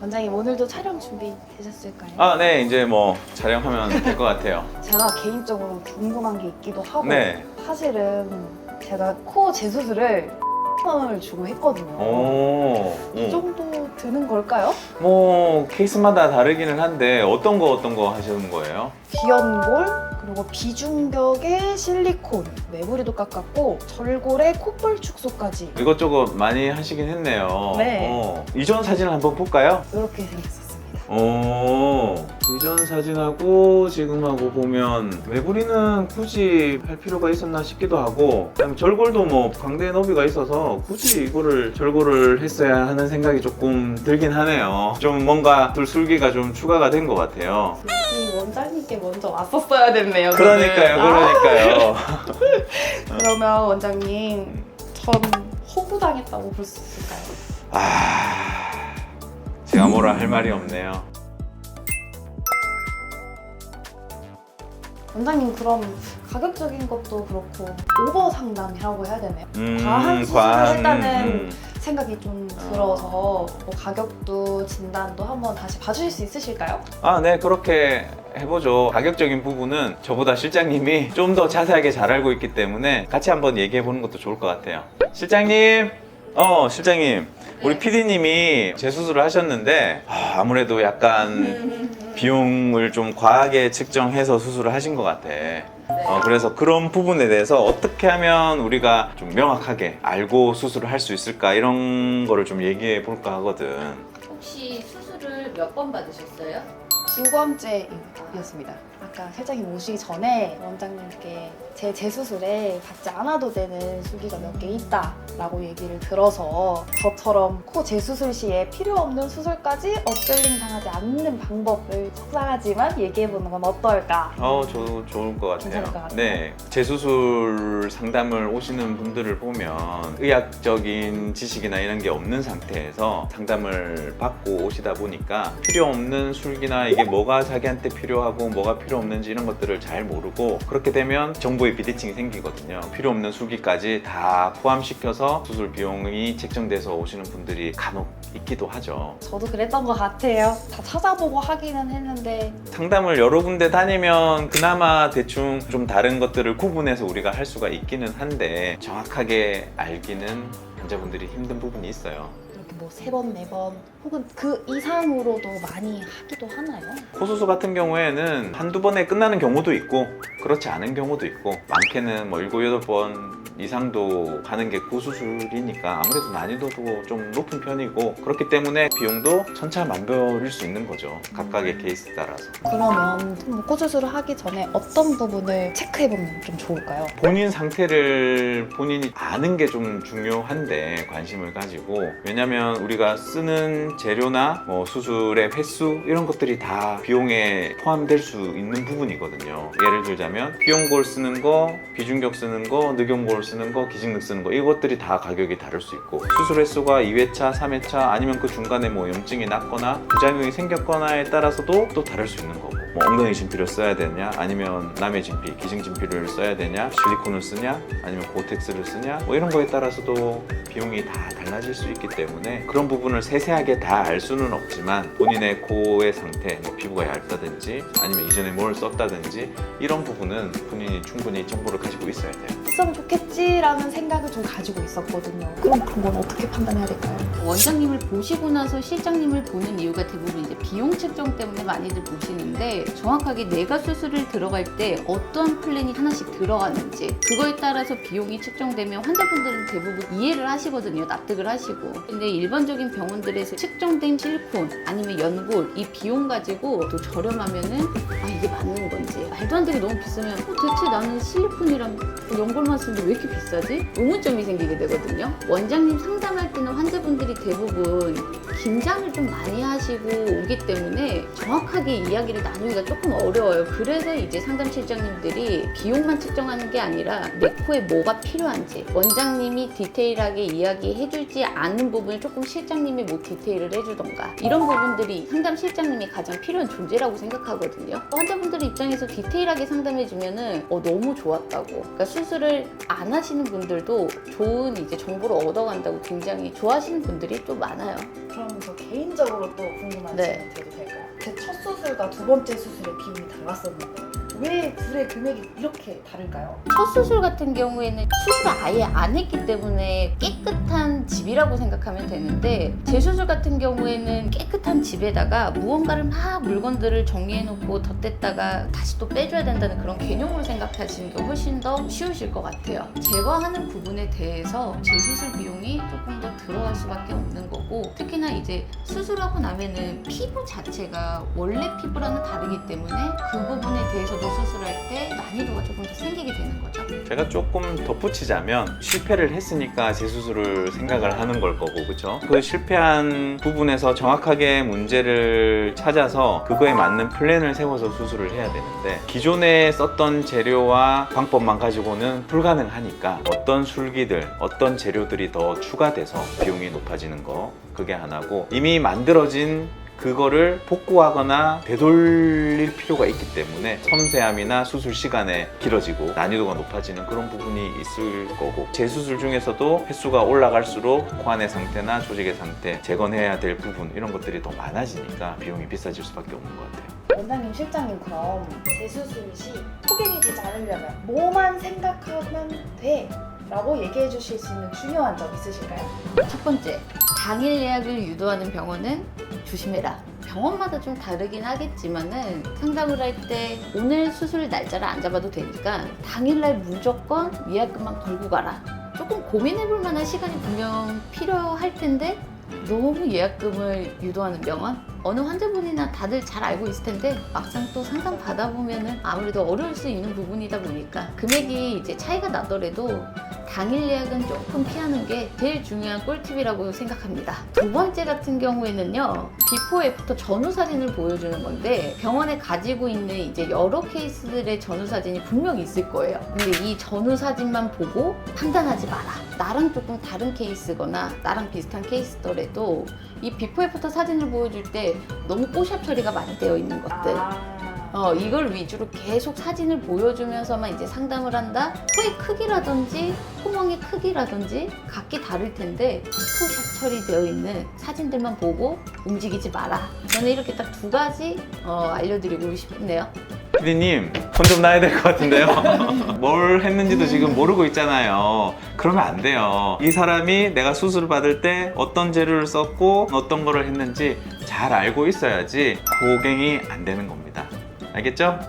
원장님 오늘도 촬영 준비 되셨을까요? 아, 네, 이제 뭐 촬영하면 될 것 같아요. 제가 개인적으로 궁금한 게 있기도 하고 네. 사실은 제가 코 재수술을 원을 주고 했거든요. 오, 이 정도 드는 걸까요? 뭐 케이스마다 다르기는 한데 어떤 거 하시는 거예요? 비연골 그리고 비중격에 실리콘 매부리도 깎았고 절골에 콧볼 축소까지 이것저것 많이 하시긴 했네요. 네. 이전 사진을 한번 볼까요? 이렇게 생겼었습니다. 이전 사진하고 지금하고 보면 매부리는 굳이 할 필요가 있었나 싶기도 하고, 그다음에 절골도 뭐 광대 너비가 있어서 굳이 이거를 절골을 했어야 하는 생각이 조금 들긴 하네요. 좀 뭔가 술기가 좀 추가가 된 것 같아요. 이 원장님께 먼저 왔었어야 됐네요. 그러니까요. 그러면 원장님 전 호구당했다고 볼 수 있을까요? 제가 뭐라 할 말이 없네요. 원장님 그럼 가격적인 것도 그렇고 오버 상담이라고 해야 되나요? 과한 수술을 했다는 생각이 좀 들어서 뭐 가격도 진단도 한번 다시 봐주실 수 있으실까요? 네, 그렇게 해보죠. 가격적인 부분은 저보다 실장님이 좀 더 자세하게 잘 알고 있기 때문에 같이 한번 얘기해 보는 것도 좋을 것 같아요. 실장님, 실장님, 우리 PD님이 재수술을 하셨는데 아무래도 약간 비용을 좀 과하게 측정해서 수술을 하신 것 같아. 그래서 그런 부분에 대해서 어떻게 하면 우리가 좀 명확하게 알고 수술을 할 수 있을까, 이런 거를 좀 얘기해 볼까 하거든. 혹시 수술을 몇 번 받으셨어요? 두 번째였습니다. 아까 실장님 오시기 전에 원장님께 제 재수술에 받지 않아도 되는 수기가 몇 개 있다라고 얘기를 들어서 저처럼 코 재수술 시에 필요 없는 수술까지 업셀링 당하지 않는 방법을 속상하지만 얘기해보는 건 어떨까? 저도 좋을 것 같아요. 괜찮을 것 같아요. 네, 재수술 상담을 오시는 분들을 보면 의학적인 지식이나 이런 게 없는 상태에서 상담을 받고 오시다 보니까 필요 없는 술기나 이게 뭐가 자기한테 필요하고 뭐가 필요 없는지 이런 것들을 잘 모르고, 그렇게 되면 정보의 비대칭이 생기거든요. 필요 없는 술기까지 다 포함시켜서 수술 비용이 책정돼서 오시는 분들이 간혹 있기도 하죠. 저도 그랬던 것 같아요. 다 찾아보고 하기는 했는데 상담을 여러 군데 다니면 그나마 대충 좀 다른 것들을 구분해서 우리가 할 수가 있기는 한데 정확하게 알기는 환자분들이 힘든 부분이 있어요. 이렇게 뭐 3번, 4번 혹은 그 이상으로도 많이 하기도 하나요? 코수술 같은 경우에는 한두 번에 끝나는 경우도 있고 그렇지 않은 경우도 있고, 많게는 뭐 7, 8번 이상도 가는 게 코수술이니까 아무래도 난이도도 좀 높은 편이고, 그렇기 때문에 비용도 천차만별일 수 있는 거죠. 각각의 케이스 따라서. 그러면 코 수술을 하기 전에 어떤 부분을 체크해보면 좀 좋을까요? 본인 상태를 본인이 아는 게 좀 중요한데, 관심을 가지고. 왜냐면 우리가 쓰는 재료나 뭐 수술의 횟수 이런 것들이 다 비용에 포함될 수 있는 부분이거든요. 예를 들자면 비용골 쓰는 거, 비중격 쓰는 거, 늑연골 쓰는 거, 기증늑 쓰는 거, 이것들이 다 가격이 다를 수 있고, 수술 횟수가 2회차, 3회차 아니면 그 중간에 뭐 염증이 났거나 부작용이 생겼거나에 따라서도 또 다를 수 있는 거고, 뭐 엉덩이 진피를 써야 되냐, 아니면 남의 진피, 기증 진피를 써야 되냐, 실리콘을 쓰냐, 아니면 고텍스를 쓰냐, 뭐 이런 거에 따라서도 비용이 다 달라질 수 있기 때문에 그런 부분을 세세하게 다 알 수는 없지만, 본인의 코의 상태, 뭐 피부가 얇다든지 아니면 이전에 뭘 썼다든지 이런 부분은 본인이 충분히 정보를 가지고 있어야 돼요. 했으면 좋겠지라는 생각을 좀 가지고 있었거든요. 그럼 그건 어떻게 판단해야 될까요? 원장님을 보시고 나서 실장님을 보는 이유가 대부분 이제 비용 책정 때문에 많이들 보시는데, 정확하게 내가 수술을 들어갈 때 어떤 플랜이 하나씩 들어가는지 그거에 따라서 비용이 책정되면 환자분들은 대부분 이해를 하시거든요. 납득을 하시고. 근데 일반적인 병원들에서 책정된 실리콘 아니면 연골 이 비용 가지고 또 저렴하면은 이게 맞는 건지, 말도 안 되게 너무 비싸면 대체 나는 실리콘이랑 연골만 쓰는데 왜 이렇게 비싸지? 의문점이 생기게 되거든요. 원장님 상담할 때는 환자분들이 대부분 긴장을 좀 많이 하시고 오기 때문에 정확하게 이야기를 나눌 보기가 조금 어려워요. 그래서 이제 상담 실장님들이 비용만 측정하는 게 아니라 내 코에 뭐가 필요한지 원장님이 디테일하게 이야기해주지 않은 부분을 조금 실장님이 뭐 디테일을 해주던가 이런 부분들이 상담 실장님이 가장 필요한 존재라고 생각하거든요. 환자분들 입장에서 디테일하게 상담해주면은 너무 좋았다고. 그러니까 수술을 안 하시는 분들도 좋은 이제 정보를 얻어간다고 굉장히 좋아하시는 분들이 좀 많아요. 그럼 저 개인적으로 또 궁금한 네. 질문 드려도 될까요? 제 첫 수술과 두 번째 수술의 비용이 달랐었는데 왜 둘의 금액이 이렇게 다를까요? 첫 수술 같은 경우에는 수술을 아예 안 했기 때문에 깨끗한 집이라고 생각하면 되는데 재수술 같은 경우에는 깨끗한 집에다가 무언가를 막 물건들을 정리해놓고 덧댔다가 다시 또 빼줘야 된다는 그런 개념으로 생각하시는 게 훨씬 더 쉬우실 것 같아요. 제거하는 부분에 대해서 재수술 비용이 조금 더 들어갈 수밖에 없는 거고 특히나 이제 수술하고 나면은 피부 자체가 원래 피부랑은 다르기 때문에 그 부분에 대해서도 수술할 때 난이도가 조금 더 생기게 되는 거죠. 제가 조금 덧붙이자면 실패를 했으니까 재수술을 생각을 하는 걸 거고 그쵸? 그 실패한 부분에서 정확하게 문제를 찾아서 그거에 맞는 플랜을 세워서 수술을 해야 되는데 기존에 썼던 재료와 방법만 가지고는 불가능하니까 어떤 술기들, 어떤 재료들이 더 추가돼서 비용이 높아지는 거 그게 하나고 이미 만들어진 그거를 복구하거나 되돌릴 필요가 있기 때문에 섬세함이나 수술 시간이 길어지고 난이도가 높아지는 그런 부분이 있을 거고 재수술 중에서도 횟수가 올라갈수록 코 안의 상태나 조직의 상태, 재건해야 될 부분 이런 것들이 더 많아지니까 비용이 비싸질 수밖에 없는 것 같아요. 원장님, 실장님 그럼 재수술 시 폭행이 되지 않으려면 뭐만 생각하면 돼? 라고 얘기해 주실 수 있는 중요한 점 있으실까요? 첫 번째, 당일 예약을 유도하는 병원은 조심해라. 병원마다 좀 다르긴 하겠지만은 상담을 할 때 오늘 수술 날짜를 안 잡아도 되니까 당일날 무조건 예약금만 걸고 가라. 조금 고민해볼 만한 시간이 분명 필요할 텐데 너무 예약금을 유도하는 병원? 어느 환자분이나 다들 잘 알고 있을 텐데 막상 또 상담 받아보면은 아무래도 어려울 수 있는 부분이다 보니까 금액이 이제 차이가 나더라도 당일 예약은 조금 피하는 게 제일 중요한 꿀팁이라고 생각합니다. 두 번째 같은 경우에는요, 비포 애프터 전후 사진을 보여주는 건데 병원에 가지고 있는 이제 여러 케이스들의 전후 사진이 분명히 있을 거예요. 근데 이 전후 사진만 보고 판단하지 마라. 나랑 조금 다른 케이스거나 나랑 비슷한 케이스더라도 이 비포 애프터 사진을 보여줄 때 너무 뽀샵 처리가 많이 되어 있는 것들 이걸 위주로 계속 사진을 보여주면서만 이제 상담을 한다? 코의 크기라든지 구멍의 크기라든지 각기 다를 텐데 포샵 처리되어 있는 사진들만 보고 움직이지 마라. 저는 이렇게 딱 두 가지 알려드리고 싶네요. 피디님 돈 좀 나야 될 것 같은데요. 뭘 했는지도 지금 모르고 있잖아요. 그러면 안 돼요. 이 사람이 내가 수술을 받을 때 어떤 재료를 썼고 어떤 거를 했는지 잘 알고 있어야지 고갱이 안 되는 겁니다. 알겠죠?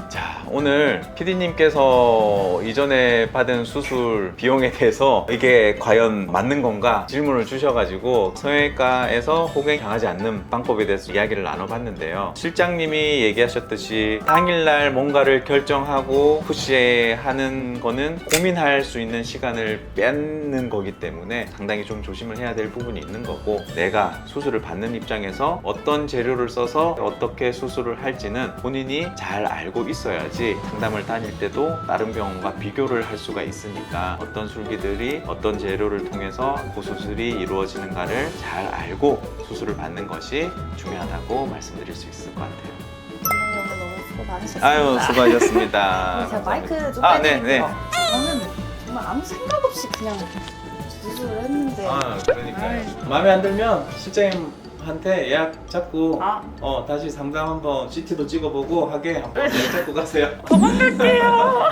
자, 오늘 PD님께서 이전에 받은 수술 비용에 대해서 이게 과연 맞는 건가 질문을 주셔가지고 성형외과에서 호갱이 당하지 않는 방법에 대해서 이야기를 나눠봤는데요. 실장님이 얘기하셨듯이 당일날 뭔가를 결정하고 푸시하는 거는 고민할 수 있는 시간을 뺏는 거기 때문에 상당히 좀 조심을 해야 될 부분이 있는 거고 내가 수술을 받는 입장에서 어떤 재료를 써서 어떻게 수술을 할지는 본인이 잘 알고 있어야지 상담을 다닐 때도 다른 병원과 비교를 할 수가 있으니까 어떤 술기들이 어떤 재료를 통해서 그 수술이 이루어지는가를 잘 알고 수술을 받는 것이 중요하다고 말씀드릴 수 있을 것 같아요. 원장님 오늘 너무 수고 많으셨습니다. 아유, 수고하셨습니다. 제가 마이크 좀 네, 빼드릴게요. 네. 저는 정말 아무 생각 없이 그냥 수술을 했는데 그러니까요. 마음에 안 들면 실장님한테 예약 잡고 다시 상담 한번 CT도 찍어보고 하게 한번 예약 잡고 가세요. 도망갈게요.